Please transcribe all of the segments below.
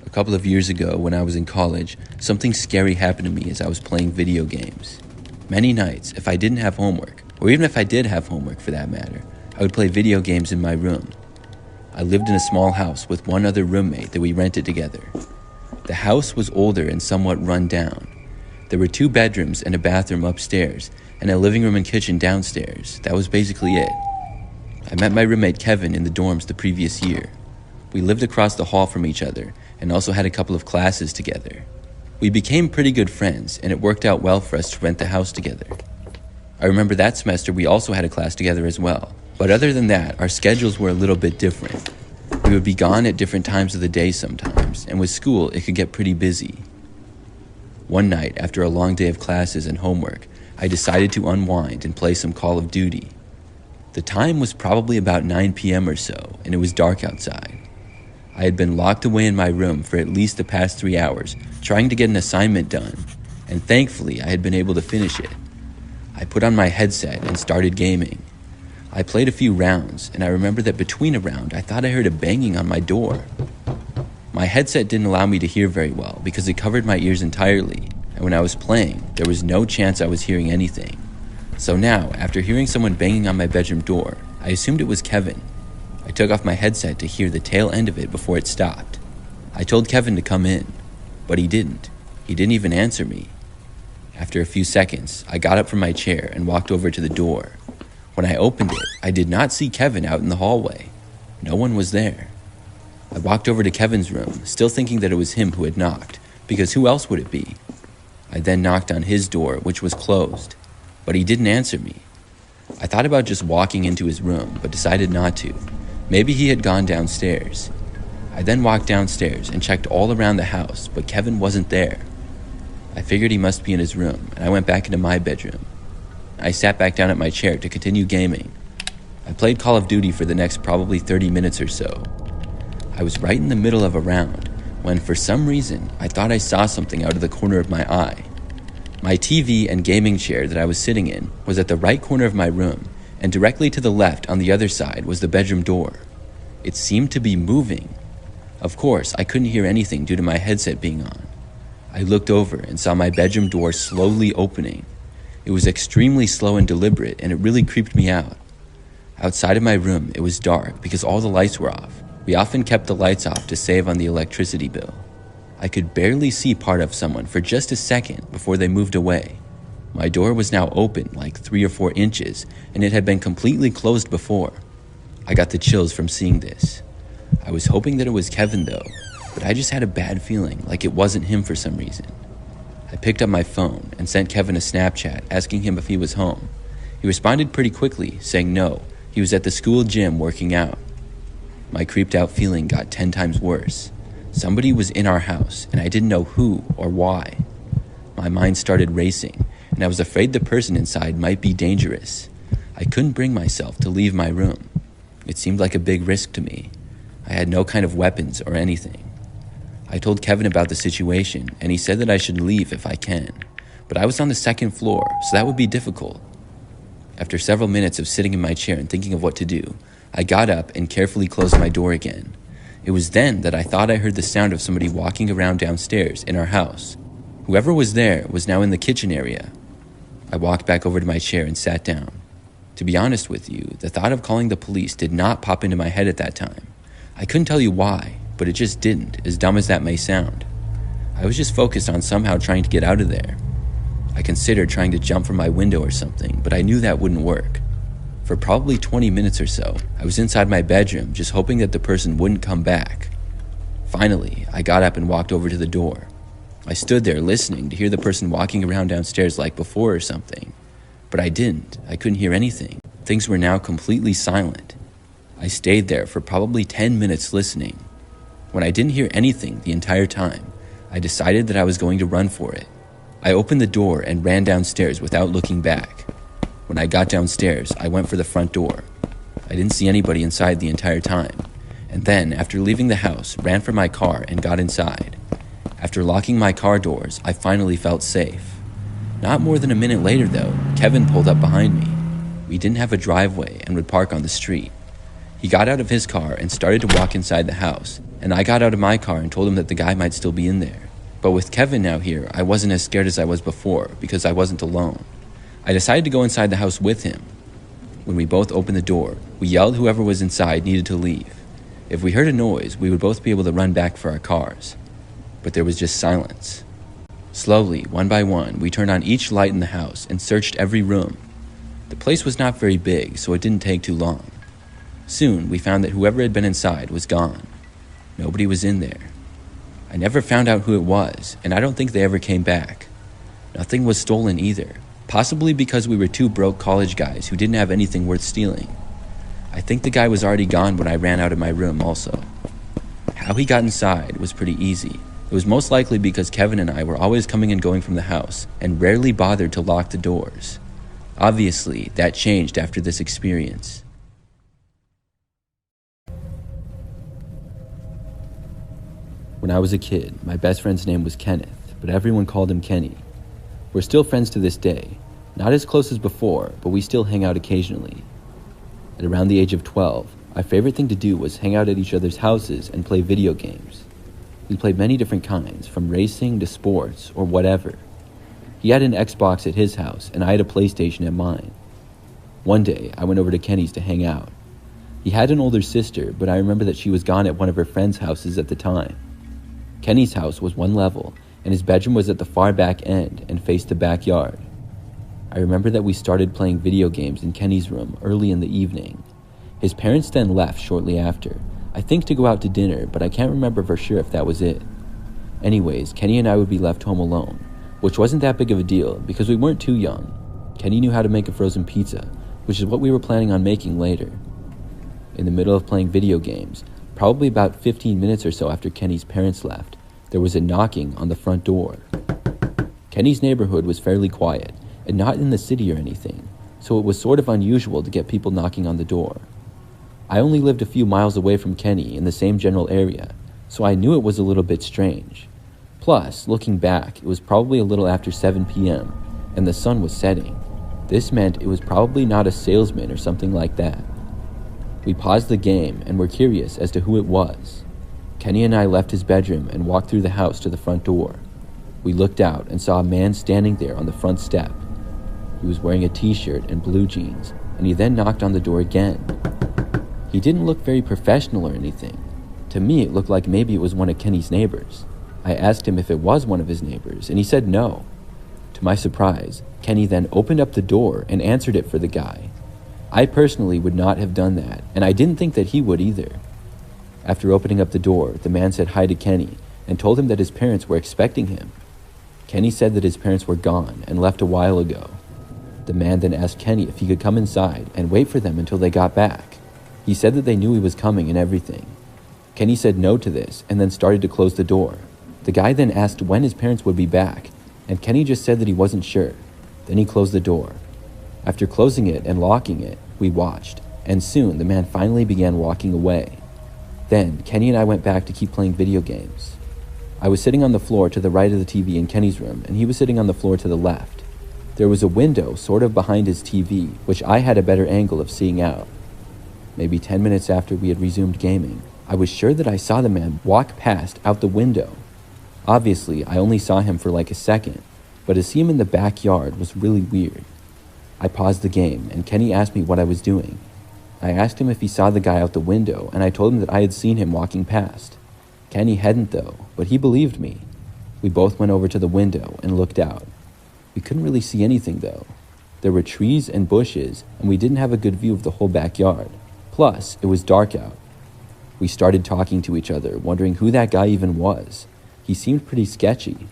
A couple of years ago, when I was in college, something scary happened to me as I was playing video games. Many nights, if I didn't have homework, or even if I did have homework for that matter, I would play video games in my room. I lived in a small house with one other roommate that we rented together. The house was older and somewhat run down. There were 2 bedrooms and a bathroom upstairs, and a living room and kitchen downstairs. That was basically it. I met my roommate Kevin in the dorms the previous year. We lived across the hall from each other and also had a couple of classes together. We became pretty good friends, and it worked out well for us to rent the house together. I remember that semester we also had a class together as well, but other than that, our schedules were a little bit different. We would be gone at different times of the day sometimes, and with school it could get pretty busy. One night, after a long day of classes and homework, I decided to unwind and play some Call of Duty. The time was probably about 9 p.m. or so, and it was dark outside. I had been locked away in my room for at least the past 3 hours, trying to get an assignment done, and thankfully I had been able to finish it. I put on my headset and started gaming. I played a few rounds, and I remember that between a round, I thought I heard a banging on my door. My headset didn't allow me to hear very well because it covered my ears entirely, and when I was playing, there was no chance I was hearing anything. So now, after hearing someone banging on my bedroom door, I assumed it was Kevin. I took off my headset to hear the tail end of it before it stopped. I told Kevin to come in, but he didn't. He didn't even answer me. After a few seconds, I got up from my chair and walked over to the door. When I opened it, I did not see Kevin out in the hallway. No one was there. I walked over to Kevin's room, still thinking that it was him who had knocked, because who else would it be? I then knocked on his door, which was closed, but he didn't answer me. I thought about just walking into his room, but decided not to. Maybe he had gone downstairs. I then walked downstairs and checked all around the house, but Kevin wasn't there. I figured he must be in his room, and I went back into my bedroom. I sat back down at my chair to continue gaming. I played Call of Duty for the next probably 30 minutes or so. I was right in the middle of a round when, for some reason, I thought I saw something out of the corner of my eye. My TV and gaming chair that I was sitting in was at the right corner of my room, and directly to the left on the other side was the bedroom door. It seemed to be moving. Of course, I couldn't hear anything due to my headset being on. I looked over and saw my bedroom door slowly opening. It was extremely slow and deliberate, and it really creeped me out. Outside of my room, it was dark because all the lights were off. We often kept the lights off to save on the electricity bill. I could barely see part of someone for just a second before they moved away. My door was now open like 3 or 4 inches, and it had been completely closed before. I got the chills from seeing this. I was hoping that it was Kevin though, but I just had a bad feeling like it wasn't him for some reason. I picked up my phone and sent Kevin a Snapchat asking him if he was home. He responded pretty quickly, saying no, he was at the school gym working out. My creeped out feeling got 10 times worse. Somebody was in our house, and I didn't know who or why. My mind started racing, and I was afraid the person inside might be dangerous. I couldn't bring myself to leave my room. It seemed like a big risk to me. I had no kind of weapons or anything. I told Kevin about the situation, and he said that I should leave if I can, but I was on the 2nd floor, so that would be difficult. After several minutes of sitting in my chair and thinking of what to do, I got up and carefully closed my door again. It was then that I thought I heard the sound of somebody walking around downstairs in our house. Whoever was there was now in the kitchen area. I walked back over to my chair and sat down. To be honest with you, the thought of calling the police did not pop into my head at that time. I couldn't tell you why, but it just didn't, as dumb as that may sound. I was just focused on somehow trying to get out of there. I considered trying to jump from my window or something, but I knew that wouldn't work. For probably 20 minutes or so, I was inside my bedroom just hoping that the person wouldn't come back. Finally, I got up and walked over to the door. I stood there listening to hear the person walking around downstairs like before or something. But I didn't. I couldn't hear anything. Things were now completely silent. I stayed there for probably 10 minutes listening. When I didn't hear anything the entire time, I decided that I was going to run for it. I opened the door and ran downstairs without looking back. When I got downstairs, I went for the front door. I didn't see anybody inside the entire time, and then, after leaving the house, ran for my car and got inside. After locking my car doors, I finally felt safe. Not more than a minute later, though, Kevin pulled up behind me. We didn't have a driveway and would park on the street. He got out of his car and started to walk inside the house, and I got out of my car and told him that the guy might still be in there. But with Kevin now here, I wasn't as scared as I was before because I wasn't alone. I decided to go inside the house with him. When we both opened the door, we yelled whoever was inside needed to leave. If we heard a noise, we would both be able to run back for our cars. But there was just silence. Slowly, one by one, we turned on each light in the house and searched every room. The place was not very big, so it didn't take too long. Soon, we found that whoever had been inside was gone. Nobody was in there. I never found out who it was, and I don't think they ever came back. Nothing was stolen either, possibly because we were two broke college guys who didn't have anything worth stealing. I think the guy was already gone when I ran out of my room also. How he got inside was pretty easy. It was most likely because Kevin and I were always coming and going from the house and rarely bothered to lock the doors. Obviously, that changed after this experience. When I was a kid, my best friend's name was Kenneth, but everyone called him Kenny. We're still friends to this day. Not as close as before, but we still hang out occasionally. At around the age of 12, our favorite thing to do was hang out at each other's houses and play video games. We played many different kinds, from racing to sports or whatever. He had an Xbox at his house, and I had a PlayStation at mine. One day, I went over to Kenny's to hang out. He had an older sister, but I remember that she was gone at one of her friends' houses at the time. Kenny's house was one level, and his bedroom was at the far back end and faced the backyard. I remember that we started playing video games in Kenny's room early in the evening. His parents then left shortly after, I think to go out to dinner, but I can't remember for sure if that was it. Anyways, Kenny and I would be left home alone, which wasn't that big of a deal because we weren't too young. Kenny knew how to make a frozen pizza, which is what we were planning on making later. In the middle of playing video games, probably about 15 minutes or so after Kenny's parents left, there was a knocking on the front door. Kenny's neighborhood was fairly quiet and not in the city or anything, so it was sort of unusual to get people knocking on the door. I only lived a few miles away from Kenny in the same general area, so I knew it was a little bit strange. Plus, looking back, it was probably a little after 7 p.m., and the sun was setting. This meant it was probably not a salesman or something like that. We paused the game and were curious as to who it was. Kenny and I left his bedroom and walked through the house to the front door. We looked out and saw a man standing there on the front step. He was wearing a t-shirt and blue jeans, and he then knocked on the door again. He didn't look very professional or anything. To me, it looked like maybe it was one of Kenny's neighbors. I asked him if it was one of his neighbors, and he said no. To my surprise, Kenny then opened up the door and answered it for the guy. I personally would not have done that, and I didn't think that he would either. After opening up the door, the man said hi to Kenny and told him that his parents were expecting him. Kenny said that his parents were gone and left a while ago. The man then asked Kenny if he could come inside and wait for them until they got back. He said that they knew he was coming and everything. Kenny said no to this and then started to close the door. The guy then asked when his parents would be back, and Kenny just said that he wasn't sure. Then he closed the door. After closing it and locking it, we watched, and soon the man finally began walking away. Then, Kenny and I went back to keep playing video games. I was sitting on the floor to the right of the TV in Kenny's room, and he was sitting on the floor to the left. There was a window sort of behind his TV, which I had a better angle of seeing out. Maybe 10 minutes after we had resumed gaming, I was sure that I saw the man walk past out the window. Obviously, I only saw him for like a second, but to see him in the backyard was really weird. I paused the game, and Kenny asked me what I was doing. I asked him if he saw the guy out the window, and I told him that I had seen him walking past. Kenny hadn't though, but he believed me. We both went over to the window and looked out. We couldn't really see anything though. There were trees and bushes, and we didn't have a good view of the whole backyard. Plus, it was dark out. We started talking to each other, wondering who that guy even was. He seemed pretty sketchy.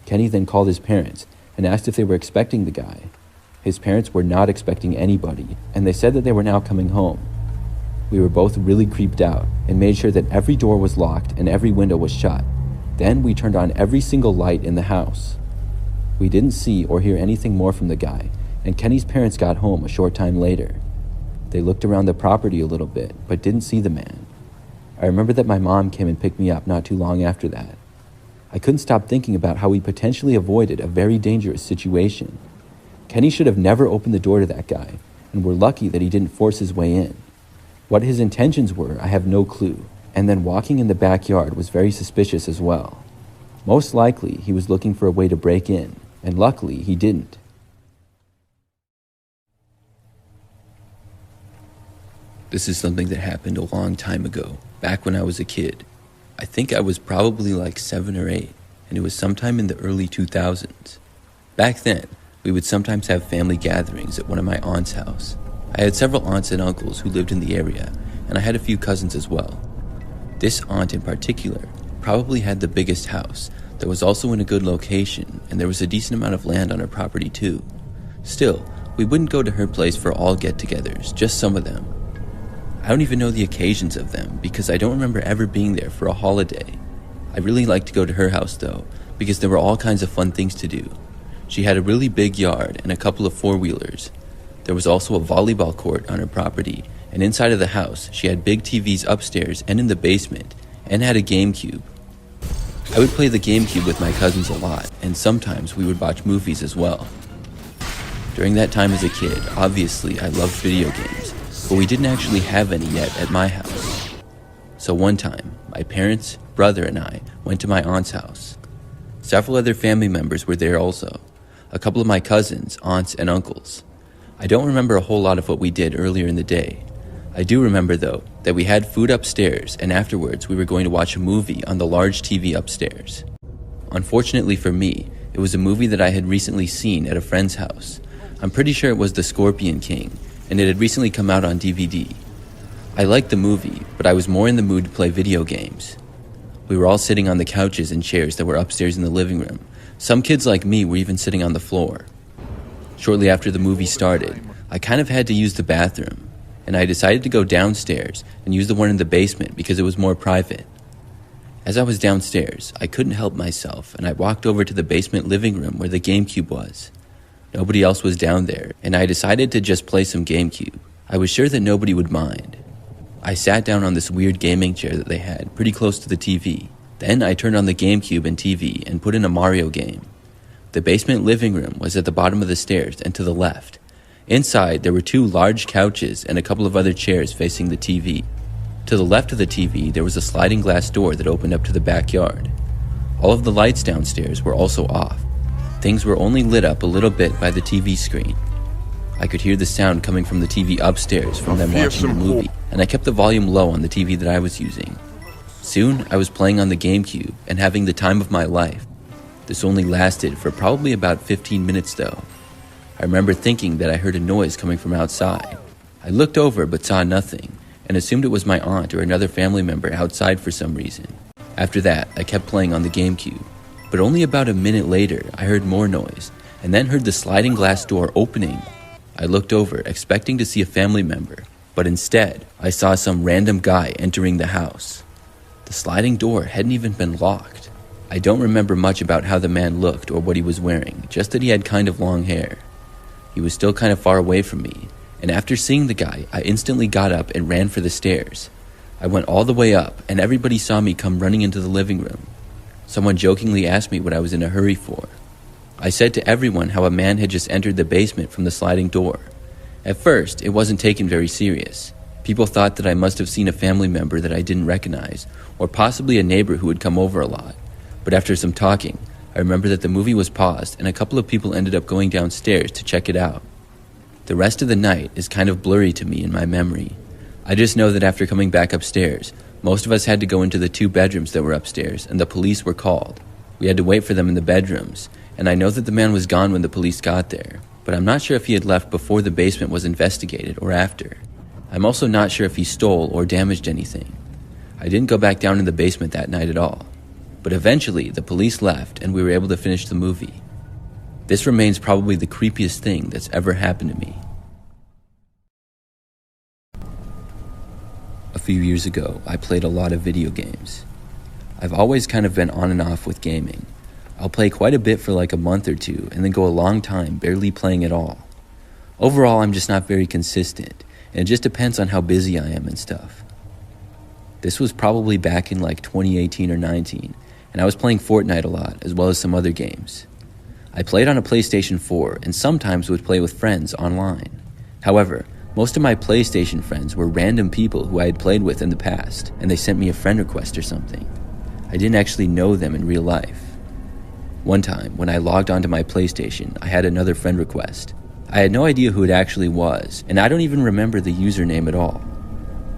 Kenny then called his parents and asked if they were expecting the guy. His parents were not expecting anybody, and they said that they were now coming home. We were both really creeped out and made sure that every door was locked and every window was shut. Then we turned on every single light in the house. We didn't see or hear anything more from the guy, and Kenny's parents got home a short time later. They looked around the property a little bit, but didn't see the man. I remember that my mom came and picked me up not too long after that. I couldn't stop thinking about how we potentially avoided a very dangerous situation. Kenny should have never opened the door to that guy, and we're lucky that he didn't force his way in. What his intentions were, I have no clue, And then walking in the backyard was very suspicious as well. Most likely, he was looking for a way to break in, and luckily, he didn't. This is something that happened a long time ago, back when I was a kid. I think I was probably like 7 or 8, and it was sometime in the early 2000s. Back then, we would sometimes have family gatherings at one of my aunt's house. I had several aunts and uncles who lived in the area, and I had a few cousins as well. This aunt in particular probably had the biggest house that was also in a good location, and there was a decent amount of land on her property too. Still, we wouldn't go to her place for all get-togethers, just some of them. I don't even know the occasions of them because I don't remember ever being there for a holiday. I really liked to go to her house though, because there were all kinds of fun things to do. She had a really big yard and a couple of four-wheelers. There was also a volleyball court on her property, and inside of the house, she had big TVs upstairs and in the basement, and had a GameCube. I would play the GameCube with my cousins a lot, and sometimes we would watch movies as well. During that time as a kid, obviously I loved video games, but we didn't actually have any yet at my house. So one time, my parents, brother, and I went to my aunt's house. Several other family members were there also. A couple of my cousins, aunts, and uncles. I don't remember a whole lot of what we did earlier in the day. I do remember, though, that we had food upstairs, and afterwards we were going to watch a movie on the large TV upstairs. Unfortunately for me, it was a movie that I had recently seen at a friend's house. I'm pretty sure it was The Scorpion King, and it had recently come out on DVD. I liked the movie, but I was more in the mood to play video games. We were all sitting on the couches and chairs that were upstairs in the living room. Some kids like me were even sitting on the floor. Shortly after the movie started, I kind of had to use the bathroom, and I decided to go downstairs and use the one in the basement because it was more private. As I was downstairs, I couldn't help myself, and I walked over to the basement living room where the GameCube was. Nobody else was down there, and I decided to just play some GameCube. I was sure that nobody would mind. I sat down on this weird gaming chair that they had, pretty close to the TV. Then I turned on the GameCube and TV and put in a Mario game. The basement living room was at the bottom of the stairs and to the left. Inside, there were 2 large couches and a couple of other chairs facing the TV. To the left of the TV, there was a sliding glass door that opened up to the backyard. All of the lights downstairs were also off. Things were only lit up a little bit by the TV screen. I could hear the sound coming from the TV upstairs from them watching the movie, and I kept the volume low on the TV that I was using. Soon, I was playing on the GameCube and having the time of my life. This only lasted for probably about 15 minutes though. I remember thinking that I heard a noise coming from outside. I looked over but saw nothing, and assumed it was my aunt or another family member outside for some reason. After that, I kept playing on the GameCube. But only about a minute later, I heard more noise, and then heard the sliding glass door opening. I looked over, expecting to see a family member, but instead, I saw some random guy entering the house. The sliding door hadn't even been locked. I don't remember much about how the man looked or what he was wearing, just that he had kind of long hair. He was still kind of far away from me, and after seeing the guy, I instantly got up and ran for the stairs. I went all the way up, and everybody saw me come running into the living room. Someone jokingly asked me what I was in a hurry for. I said to everyone how a man had just entered the basement from the sliding door. At first, it wasn't taken very serious. People thought that I must have seen a family member that I didn't recognize, or possibly a neighbor who would come over a lot. But after some talking, I remember that the movie was paused and a couple of people ended up going downstairs to check it out. The rest of the night is kind of blurry to me in my memory. I just know that after coming back upstairs, most of us had to go into the 2 bedrooms that were upstairs, and the police were called. We had to wait for them in the bedrooms, and I know that the man was gone when the police got there, but I'm not sure if he had left before the basement was investigated or after. I'm also not sure if he stole or damaged anything. I didn't go back down in the basement that night at all, but eventually the police left and we were able to finish the movie. This remains probably the creepiest thing that's ever happened to me. A few years ago, I played a lot of video games. I've always kind of been on and off with gaming. I'll play quite a bit for like a month or 2 and then go a long time barely playing at all. Overall, I'm just not very consistent, and it just depends on how busy I am and stuff. This was probably back in like 2018 or 19, and I was playing Fortnite a lot as well as some other games. I played on a PlayStation 4 and sometimes would play with friends online. However, Most of my PlayStation friends were random people who I had played with in the past, and they sent me a friend request or something. I didn't actually know them in real life. One time, when I logged onto my PlayStation, I had another friend request. I had no idea who it actually was, and I don't even remember the username at all.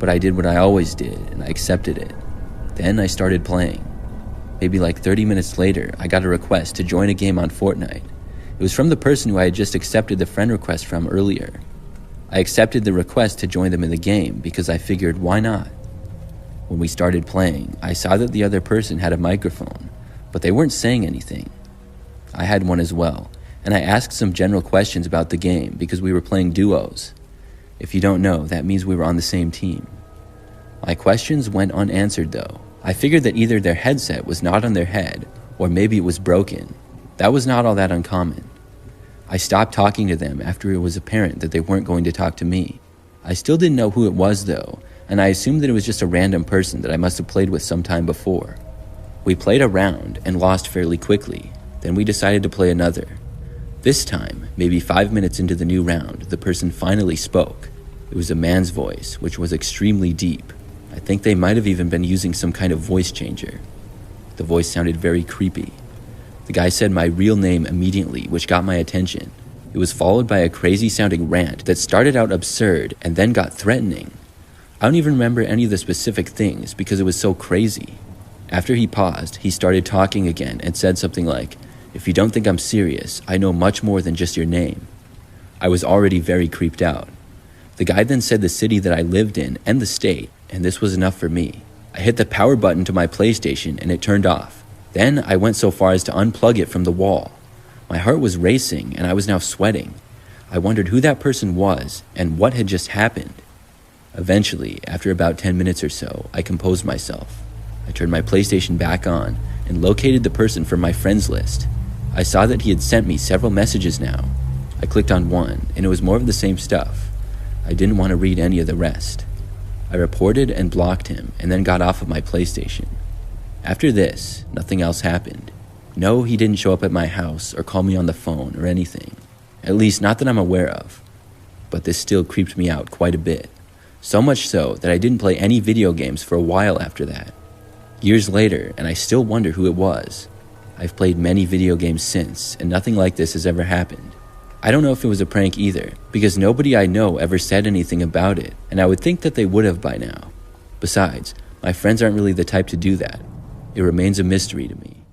But I did what I always did, and I accepted it. Then I started playing. Maybe like 30 minutes later, I got a request to join a game on Fortnite. It was from the person who I had just accepted the friend request from earlier. I accepted the request to join them in the game because I figured, why not? When we started playing, I saw that the other person had a microphone, but they weren't saying anything. I had one as well, and I asked some general questions about the game because we were playing duos. If you don't know, that means we were on the same team. My questions went unanswered though. I figured that either their headset was not on their head, or maybe it was broken. That was not all that uncommon. I stopped talking to them after it was apparent that they weren't going to talk to me. I still didn't know who it was though, and I assumed that it was just a random person that I must have played with sometime before. We played a round and lost fairly quickly. Then we decided to play another. This time, maybe 5 minutes into the new round, the person finally spoke. It was a man's voice, which was extremely deep. I think they might have even been using some kind of voice changer. The voice sounded very creepy. The guy said my real name immediately, which got my attention. It was followed by a crazy-sounding rant that started out absurd and then got threatening. I don't even remember any of the specific things because it was so crazy. After he paused, he started talking again and said something like, "If you don't think I'm serious, I know much more than just your name." I was already very creeped out. The guy then said the city that I lived in and the state, and this was enough for me. I hit the power button to my PlayStation and it turned off. Then I went so far as to unplug it from the wall. My heart was racing and I was now sweating. I wondered who that person was and what had just happened. Eventually, after about 10 minutes or so, I composed myself. I turned my PlayStation back on and located the person from my friends list. I saw that he had sent me several messages now. I clicked on one and it was more of the same stuff. I didn't want to read any of the rest. I reported and blocked him and then got off of my PlayStation. After this, nothing else happened. No, he didn't show up at my house or call me on the phone or anything. At least not that I'm aware of. But this still creeped me out quite a bit. So much so that I didn't play any video games for a while after that. Years later, and I still wonder who it was. I've played many video games since, and nothing like this has ever happened. I don't know if it was a prank either, because nobody I know ever said anything about it, and I would think that they would have by now. Besides, my friends aren't really the type to do that. It remains a mystery to me.